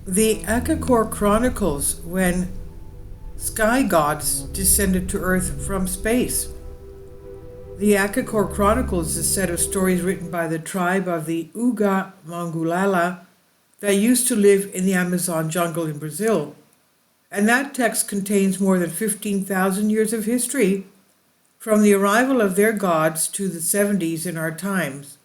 The Akakor chronicles when sky gods descended to Earth from space. The Akakor Chronicles is a set of stories written by the tribe of the Uga Mangulala that used to live in the Amazon jungle in Brazil. And that text contains more than 15,000 years of history, from the arrival of their gods to the 70s in our times.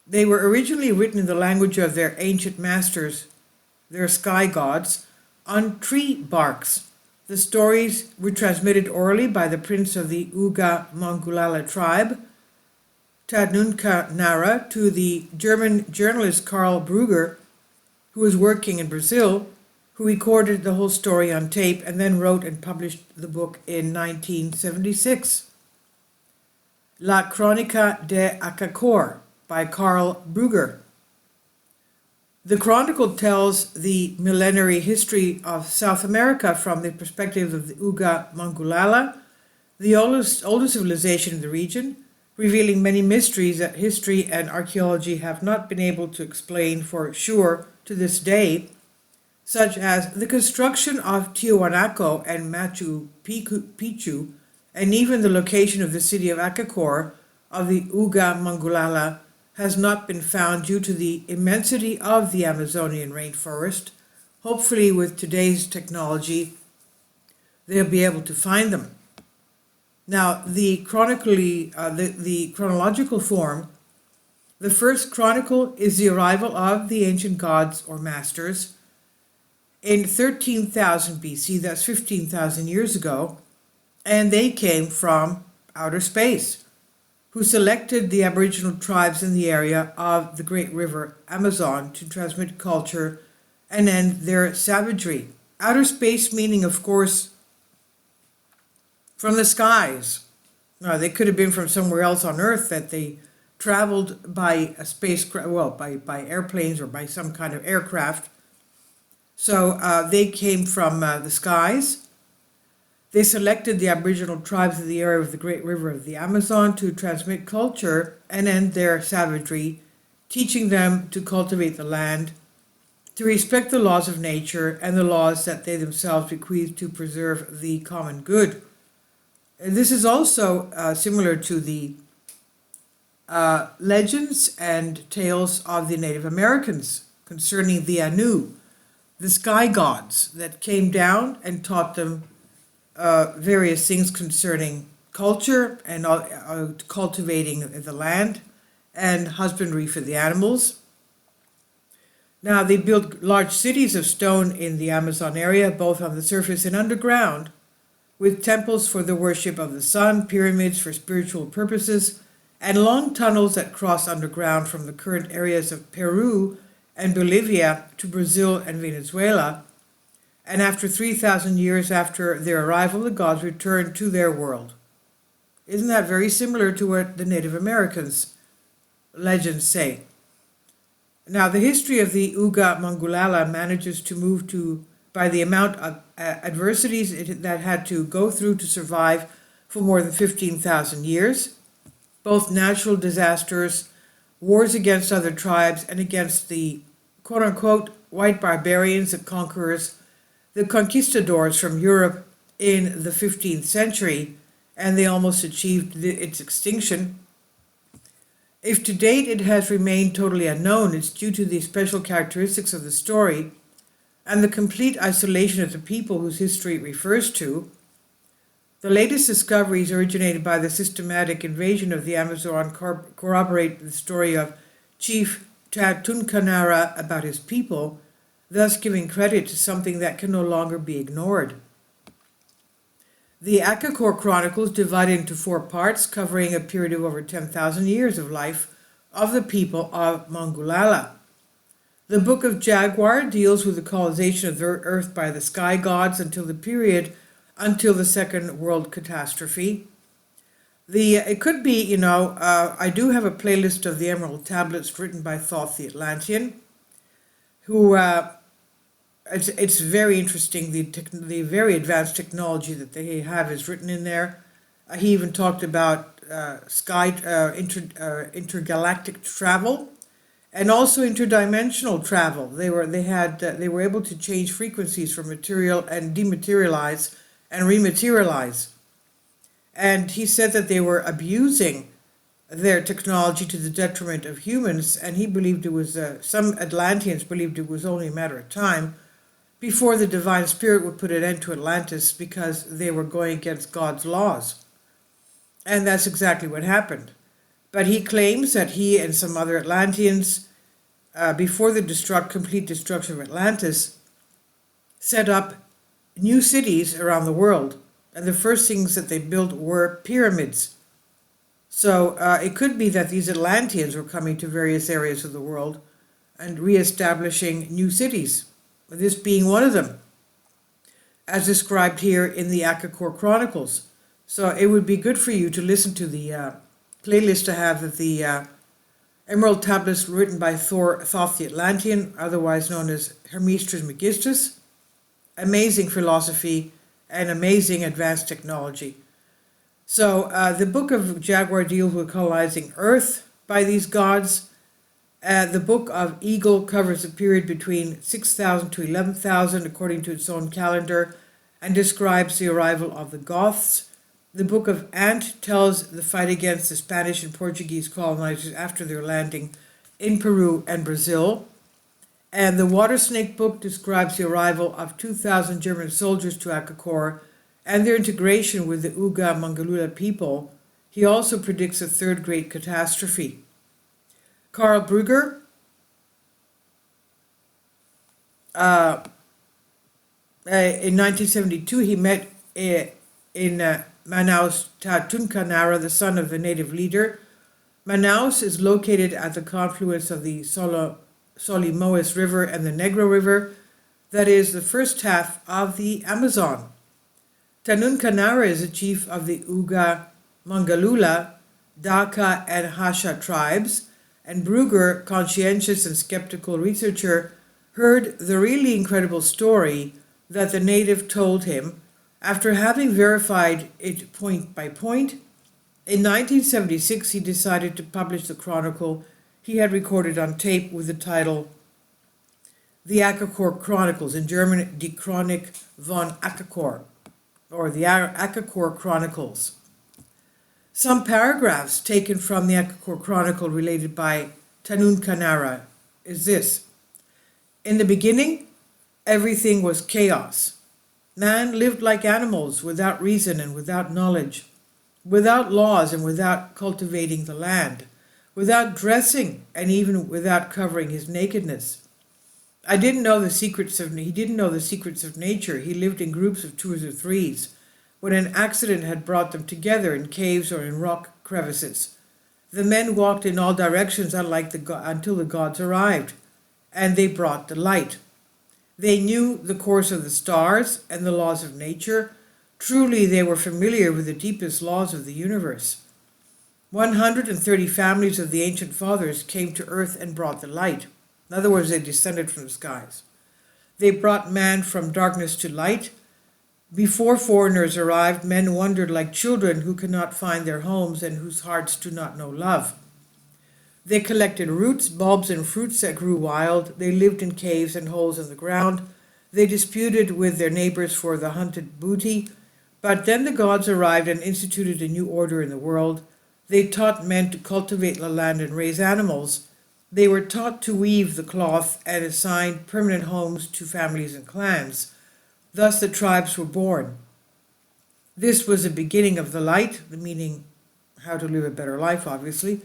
They were originally written in the language of their ancient masters, their sky gods, on tree barks. The stories were transmitted orally by the prince of the Uga Mangulala tribe, Tadnunka Nara, to the German journalist Karl Brugger, who was working in Brazil, who recorded the whole story on tape and then wrote and published the book in 1976. La Crónica de Akakor by Karl Brugger. The Chronicle tells the millenary history of South America from the perspective of the Uga Mangulala, the oldest civilization in the region, revealing many mysteries that history and archaeology have not been able to explain for sure to this day, such as the construction of Tiwanaku and Machu Picchu, and even the location of the city of Akakor of the Uga Mangulala has not been found due to the immensity of the Amazonian rainforest. Hopefully, with today's technology, they'll be able to find them. Now, the chronological form, the first chronicle is the arrival of the ancient gods or masters in 13,000 BC, that's 15,000 years ago, and they came from outer space, who selected the Aboriginal tribes in the area of the great river Amazon to transmit culture and end their savagery. Outer space meaning, of course, from the skies. Now, they could have been from somewhere else on Earth that they traveled by a spacecraft, well, by airplanes or by some kind of aircraft. So they came from the skies. They selected the Aboriginal tribes of the area of the great river of the Amazon to transmit culture and end their savagery, teaching them to cultivate the land, to respect the laws of nature and the laws that they themselves bequeathed to preserve the common good. And this is also similar to the legends and tales of the Native Americans concerning the Anu, the sky gods that came down and taught them various things concerning culture and cultivating the land and husbandry for the animals. Now, they built large cities of stone in the Amazon area, both on the surface and underground, with temples for the worship of the sun, pyramids for spiritual purposes, and long tunnels that cross underground from the current areas of Peru and Bolivia to Brazil and Venezuela. And after 3,000 years after their arrival, the gods returned to their world. Isn't that very similar to what the Native Americans legends say? Now, the history of the Uga Mangulala manages to move to by the amount of adversities that had to go through to survive for more than 15,000 years, both natural disasters, wars against other tribes, and against the quote-unquote white barbarians, the conquerors, the conquistadors from Europe in the 15th century, and they almost achieved its extinction. If to date it has remained totally unknown, it's due to the special characteristics of the story and the complete isolation of the people whose history it refers to. The latest discoveries originated by the systematic invasion of the Amazon corroborate the story of Chief Tunkanara about his people, thus giving credit to something that can no longer be ignored. The Akakor Chronicles divide into 4 parts, covering a period of over 10,000 years of life of the people of Mangulala. The Book of Jaguar deals with the colonization of the earth by the sky gods until the Second World Catastrophe. It could be, I do have a playlist of the Emerald Tablets written by Thoth the Atlantean, who it's very interesting. The very advanced technology that they have is written in there. He even talked about intergalactic travel and also interdimensional travel. They were able to change frequencies for material and dematerialize and rematerialize. And he said that they were abusing their technology to the detriment of humans, and he believed it was, some Atlanteans believed it was only a matter of time before the divine spirit would put an end to Atlantis because they were going against God's laws. And that's exactly what happened. But he claims that he and some other Atlanteans, before the complete destruction of Atlantis, set up new cities around the world. And the first things that they built were pyramids. So it could be that these Atlanteans were coming to various areas of the world and reestablishing new cities, this being one of them, as described here in the Akakor Chronicles. So it would be good for you to listen to the playlist I have of the Emerald Tablets written by Thoth the Atlantean, otherwise known as Hermes Trismegistus. Amazing philosophy and amazing advanced technology. So the Book of Jaguar deals with colonizing Earth by these gods. The Book of Eagle covers a period between 6,000 to 11,000 according to its own calendar and describes the arrival of the Goths. The Book of Ant tells the fight against the Spanish and Portuguese colonizers after their landing in Peru and Brazil. And the Water Snake Book describes the arrival of 2,000 German soldiers to Akakor and their integration with the Uga Mangalula people. He also predicts a third great catastrophe. Karl Brugger, in 1972, he met in Manaus Tatunkanara, the son of the native leader. Manaus is located at the confluence of the Solimões River and the Negro River, that is the first half of the Amazon. Tanunkanara is the chief of the Uga Mangalula, Daka, and Hasha tribes, and Brugger, conscientious and skeptical researcher, heard the really incredible story that the native told him. After having verified it point by point, in 1976 he decided to publish the chronicle he had recorded on tape with the title The Akakor Chronicles, in German Die Chronik von Akakor, or the Akakor Chronicles. Some paragraphs taken from the Akakor Chronicle related by Tanunkanara is this. In the beginning, everything was chaos. Man lived like animals, without reason and without knowledge, without laws and without cultivating the land, without dressing and even without covering his nakedness. He didn't know the secrets of nature. He lived in groups of twos or threes, when an accident had brought them together in caves or in rock crevices. The men walked in all directions until the gods arrived, and they brought the light. They knew the course of the stars and the laws of nature. Truly, they were familiar with the deepest laws of the universe. 130 families of the ancient fathers came to earth and brought the light. In other words, they descended from the skies. They brought man from darkness to light. Before foreigners arrived, men wandered like children who cannot find their homes and whose hearts do not know love. They collected roots, bulbs, and fruits that grew wild. They lived in caves and holes in the ground. They disputed with their neighbors for the hunted booty. But then the gods arrived and instituted a new order in the world. They taught men to cultivate the land and raise animals. They were taught to weave the cloth and assigned permanent homes to families and clans. Thus the tribes were born. This was the beginning of the light, the meaning how to live a better life, obviously,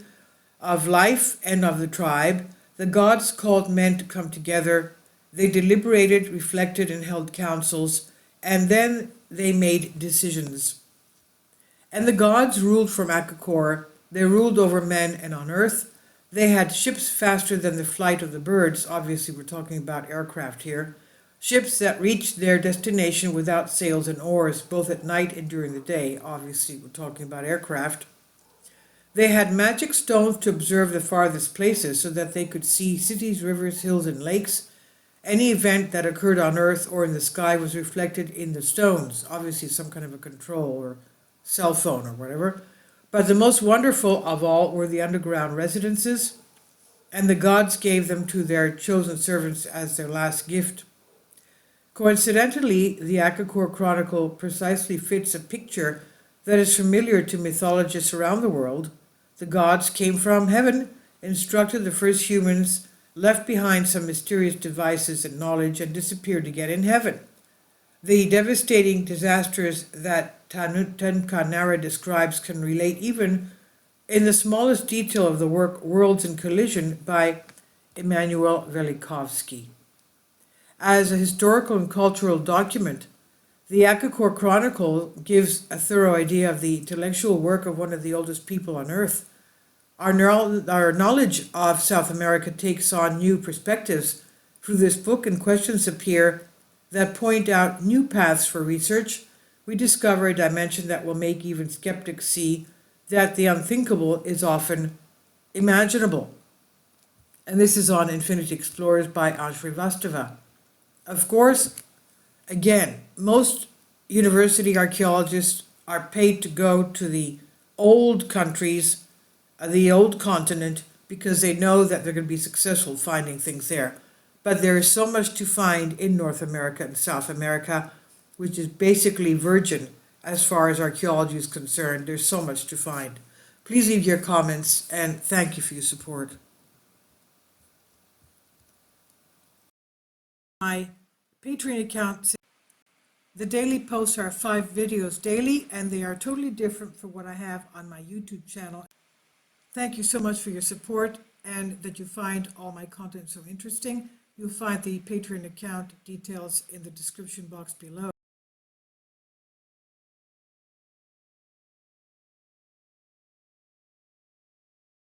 of life and of the tribe. The gods called men to come together. They deliberated, reflected, and held councils, and then they made decisions. And the gods ruled from Akakor. They ruled over men and on earth. They had ships faster than the flight of the birds. Obviously, we're talking about aircraft here. Ships that reached their destination without sails and oars, both at night and during the day. Obviously, we're talking about aircraft. They had magic stones to observe the farthest places so that they could see cities, rivers, hills, and lakes. Any event that occurred on earth or in the sky was reflected in the stones. Obviously, some kind of a control or cell phone or whatever. But the most wonderful of all were the underground residences. and the gods gave them to their chosen servants as their last gift. Coincidentally, the Akakor Chronicle precisely fits a picture that is familiar to mythologists around the world. The gods came from heaven, instructed the first humans, left behind some mysterious devices and knowledge, and disappeared again in heaven. The devastating disasters that Tankanara describes can relate even in the smallest detail of the work Worlds in Collision by Immanuel Velikovsky. As a historical and cultural document, the Akakor Chronicle gives a thorough idea of the intellectual work of one of the oldest people on Earth. Our knowledge of South America takes on new perspectives through this book, and questions appear that point out new paths for research. We discover a dimension that will make even skeptics see that the unthinkable is often imaginable. And this is on Infinity Explorers by Anj Srivastava. Of course, again, most university archaeologists are paid to go to the old countries, the old continent, because they know that they're going to be successful finding things there. But there is so much to find in North America and South America, which is basically virgin as far as archaeology is concerned. There's so much to find. Please leave your comments, and thank you for your support. My Patreon account, the daily posts are 5 videos daily, and they are totally different from what I have on my YouTube channel. Thank you so much for your support, and that you find all my content so interesting. You'll find the Patreon account details in the description box below.